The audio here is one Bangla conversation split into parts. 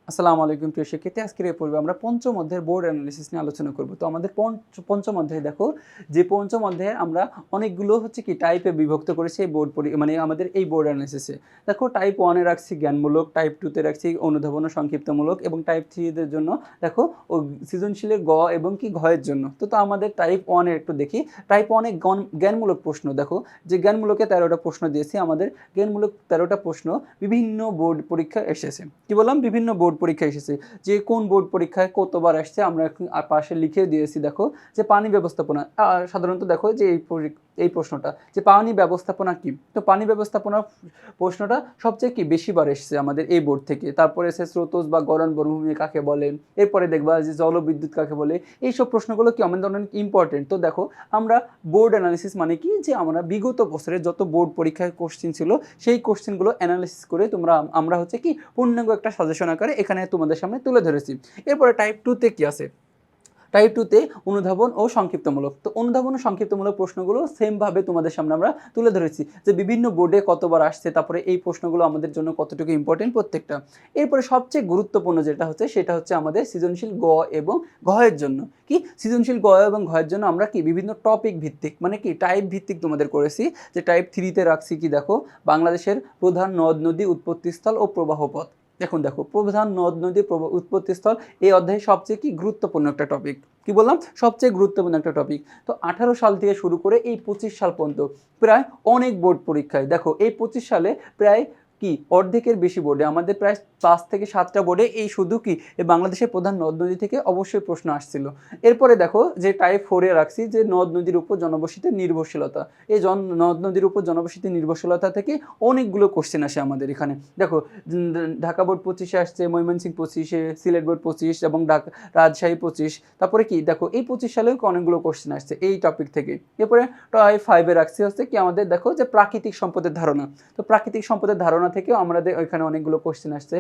আসসালামু আলাইকুম প্রিয় শিক্ষার্থী। আজকের এই পর্বে আমরা পঞ্চম অধ্যায়ের বোর্ড অ্যানালিসিস নিয়ে আলোচনা করব। তো আমাদের পঞ্চম অধ্যায়ে দেখো যে পঞ্চম অধ্যায়ে আমরা অনেকগুলো হচ্ছে কি টাইপে বিভক্ত করেছি এই মানে আমাদের এই বোর্ড অ্যানালিসিসে। দেখো টাইপ 1 এ রাখছি জ্ঞানমূলক, টাইপ 2 তে রাখছি অনুধাবন ও সংক্ষিপ্তমূলক এবং টাইপ 3 দের জন্য দেখো ও সৃজনশীলের গ এবং কি ঘ এর জন্য। তো আমাদের টাইপ 1 এর একটু দেখি। টাইপ 1 এ জ্ঞানমূলক প্রশ্ন দেখো যে জ্ঞানমূলকে 13টা প্রশ্ন দিয়েছি। আমাদের জ্ঞানমূলক 13টা প্রশ্ন বিভিন্ন বোর্ড পরীক্ষায় এসেছে। কি বললাম? বিভিন্ন বোর্ড পরীক্ষায় এসেছে। যে কোন বোর্ড পরীক্ষায় কতবার আসছে আমরা এখন পাশে লিখে দিয়েছি। দেখো যে পানি ব্যবস্থাপনা সাধারণত দেখো যে এই প্রশ্নটা যে পানি ব্যবস্থাপনা কি। তো পানি ব্যবস্থাপনা প্রশ্নটা সবচেয়ে কি বেশিবার এসেছে আমাদের এই বোর্ড থেকে। তারপরে এসে স্রোতস বা গড়ন বনভূমি কাকে বলে, এরপরে দেখবা যে জলবিদ্যুৎ কাকে বলে। এইসব প্রশ্নগুলো কি আমাদের অনেক ইম্পর্টেন্ট। তো দেখো আমরা বোর্ড অ্যানালিসিস মানে কি যে আমরা বিগত বছরের যত বোর্ড পরীক্ষায় কোশ্চেন ছিল সেই কোশ্চেনগুলো অ্যানালিসিস করে আমরা হচ্ছে কি পূর্ণাঙ্গ একটা সাজেশন আকারে এখানে তোমাদের সামনে তুলে ধরেছি। এরপরে টাইপ 2 তে কি আছে? টাইপ 2 তে অনুধাবন ও সংক্ষিপ্তমূলক। তো অনুধাবন ও সংক্ষিপ্তমূলক প্রশ্নগুলো সেমভাবে তোমাদের সামনে আমরা তুলে ধরেছি যে বিভিন্ন বোর্ডে কতবার আসছে, তারপরে এই প্রশ্নগুলো আমাদের জন্য কতটুকু ইম্পর্টেন্ট প্রত্যেকটা। এরপরে সবচেয়ে গুরুত্বপূর্ণ যেটা সেটা হচ্ছে আমাদের সৃজনশীল গ এবং ঘ এর জন্য। কি সৃজনশীল গ এবং ঘ এর জন্য আমরা কি বিভিন্ন টপিক ভিত্তিক মানে কি টাইপ ভিত্তিক তোমাদের করেছি। যে টাইপ 3 তে রাখছি কি দেখো বাংলাদেশের প্রধান নদ নদী উৎপত্তিস্থল ও প্রবাহ পথ। দেখো প্রধান নদ নদী উৎপত্তিস্থল এই অধ্যায়ে সবচেয়ে কি গুরুত্বপূর্ণ একটা টপিক। কি বললাম? সবচেয়ে গুরুত্বপূর্ণ একটা টপিক। তো 18 সাল থেকে শুরু করে এই 25 সাল পর্যন্ত প্রায় অনেক বোর্ড পরীক্ষায় দেখো এই 25 সালে প্রায় কি অর্ধেকের বেশি বোর্ডে আমাদের প্রায় 5 থেকে 7টা বোর্ডে এই শুধু কি এই বাংলাদেশের প্রধান নদ নদী থেকে অবশ্যই প্রশ্ন আসছিল। এরপরে দেখো যে টাইপ 4 এ রাখছি যে নদ নদীর উপর জনবসতির নির্ভরশীলতা। এই নদ নদীর উপর জনবসতির নির্ভরশীলতা থেকে অনেকগুলো কোশ্চেন আসে আমাদের এখানে। দেখো ঢাকা বোর্ড 25-এ আসছে, ময়মনসিংহ 25-এ, সিলেট বোর্ড 25 এবং রাজশাহী 25। তারপরে কি দেখো এই 25 সালেও অনেকগুলো কোশ্চেন আসছে এই টপিক থেকে। এরপরে টাইপ 5 এ রাখছি হচ্ছে কি আমাদের দেখো যে প্রাকৃতিক সম্পদের ধারণা। তো প্রাকৃতিক সম্পদের ধারণা থেকেও আমাদের ওইখানে অনেকগুলো কোশ্চেন আসছে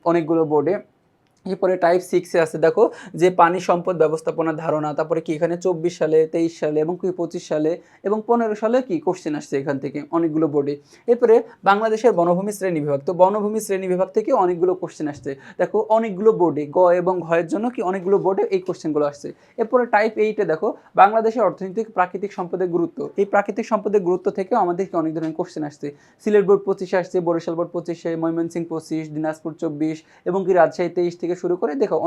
অনেকগুলো বোর্ডে। এরপরে টাইপ 6 এ আছে দেখো যে পানি সম্পদ ব্যবস্থাপনার ধারণা। তারপরে কি এখানে 24 সালে, 23 সালে এবং কি 25 সালে এবং 15 সালে কি কোশ্চেন আসছে এখান থেকে অনেকগুলো বোর্ডে। এরপরে বাংলাদেশের বনভূমি শ্রেণী বিভাগ। তো বনভূমি শ্রেণী বিভাগ থেকে অনেকগুলো কোশ্চেন আসছে। দেখো অনেকগুলো বোর্ডে গ এবং ঘ এর জন্য কি অনেকগুলো বোর্ডে এই কোশ্চেনগুলো আসছে। এরপরে টাইপ 8 এ দেখো বাংলাদেশের অর্থনৈতিক প্রাকৃতিক সম্পদের গুরুত্ব। এই প্রাকৃতিক সম্পদের গুরুত্ব থেকে আমাদেরকে অনেক ধরনের কোশ্চেন আসছে। সিলেট বোর্ড 25 আসছে, বরিশাল বোর্ড 25-এ, ময়মনসিংহ 25, দিনাজপুর 24 এবং কি রাজশাহী 23 থেকে শুরু করে দেখো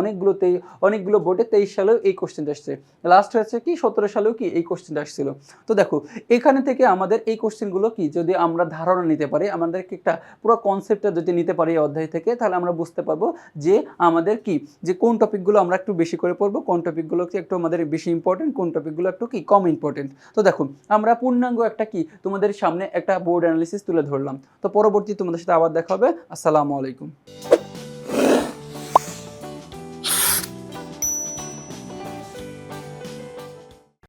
অনেকগুলো বোর্ডে 23 সালেও এই কোশ্চেনটা আসছে। লাস্ট হচ্ছে কি 17 সালেও কি এই কোশ্চেনটা আসছিল। তো দেখো এখানে থেকে আমাদের এই কোশ্চেনগুলো কি যদি আমরা ধারণা নিতে পারি, আমাদেরকে একটা পুরো কনসেপ্টটা যদি নিতে পারি এই অধ্যায় থেকে, তাহলে আমরা বুঝতে পারবো যে আমাদের কি যে কোন টপিকগুলো আমরা একটু বেশি করে পড়বো, কোন টপিকগুলো কি একটু আমাদের বেশি ইম্পর্টেন্ট, কোন টপিকগুলো একটু কি কম ইম্পর্টেন্ট। তো দেখো আমরা পূর্ণাঙ্গ একটা কি তোমাদের সামনে একটা বোর্ড অ্যানালিসিস তুলে ধরলাম। তো পরবর্তী তোমাদের সাথে আবার দেখা হবে। আসসালামু আলাইকুম।